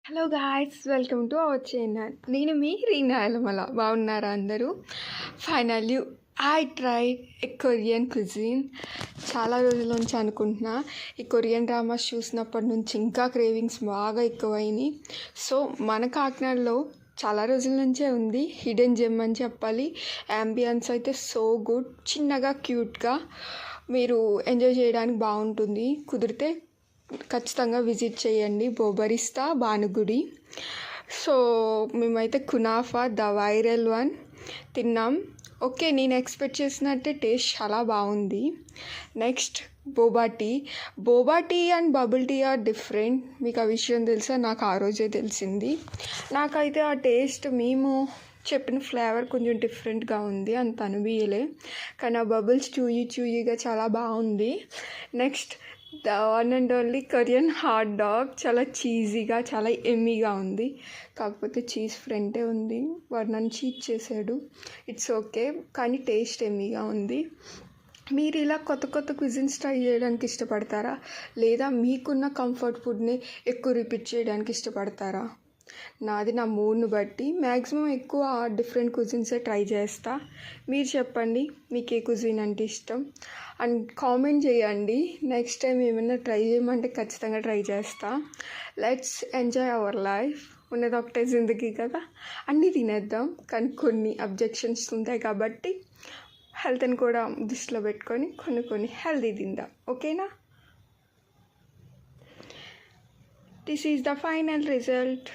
Hello guys, welcome to our channel. నేను మీ రీనా ఎలమల. బాగున్నారా అందరూ? Finally I tried a Korean cuisine. చాలా రోజుల నుంచి అనుకుంటున్నా. ఈ కొరియన్ డ్రామాస్ చూసినప్పటి నుంచి ఇంకా క్రేవింగ్స్ బాగా ఎక్కువైనాయి. సో మన కాకినాడలో చాలా రోజుల నుంచే ఉంది. హిడెన్ జెమ్ అని చెప్పాలి. యాంబియన్స్ అయితే సో గుడ్, చిన్నగా క్యూట్గా మీరు ఎంజాయ్ చేయడానికి బాగుంటుంది. కుదిరితే ఖచ్చితంగా విజిట్ చేయండి. బోబరిస్తా భానుగుడి. సో మేమైతే కునాఫా ద వైరల్ వన్ తిన్నాం. ఓకే, నేను ఎక్స్పెక్ట్ చేసినట్టే టేస్ట్ చాలా బాగుంది. Next boba tea and bubble tea are different. మీకు ఆ విషయం తెలుసా? నాకు ఆ రోజే తెలిసింది. నాకైతే ఆ టేస్ట్ మేము చెప్పిన ఫ్లేవర్ కొంచెం డిఫరెంట్గా ఉంది, అంత అనిపించలే. కానీ ఆ బబుల్స్ చూయిగా చాలా బాగుంది. Next the one and only Korean hot dog. చాలా చీజీగా, చాలా ఎమ్మీగా ఉంది. కాకపోతే చీజ్ ఫ్రంటే ఉంది, వాడు నన్ను చీట్ చేశాడు. ఇట్స్ ఓకే, కానీ టేస్ట్ ఎమ్మీగా ఉంది. మీరు ఇలా కొత్త కొత్త క్విజిన్స్ ట్రై చేయడానికి ఇష్టపడతారా, లేదా మీకున్న కంఫర్ట్ ఫుడ్ని ఎక్కువ రిపీట్ చేయడానికి ఇష్టపడతారా? నాది నా మూడ్ని బట్టి మ్యాక్సిమం ఎక్కువ డిఫరెంట్ కుజిన్సే ట్రై చేస్తా. మీరు చెప్పండి, మీకు ఏ కుజిన్ అంటే ఇష్టం అండ్ కామెంట్ చేయండి. నెక్స్ట్ టైం ఏమైనా ట్రై చేయమంటే ఖచ్చితంగా ట్రై చేస్తా. Let's enjoy our life. ఉన్నది ఒకటే జిందగీ కదా, అన్నీ తినేద్దాం. కానీ కొన్ని అబ్జెక్షన్స్ ఉంటాయి కాబట్టి హెల్త్ని కూడా దృష్టిలో పెట్టుకొని కొన్ని హెల్తీ తిందాం. ఓకేనా? This is the final result.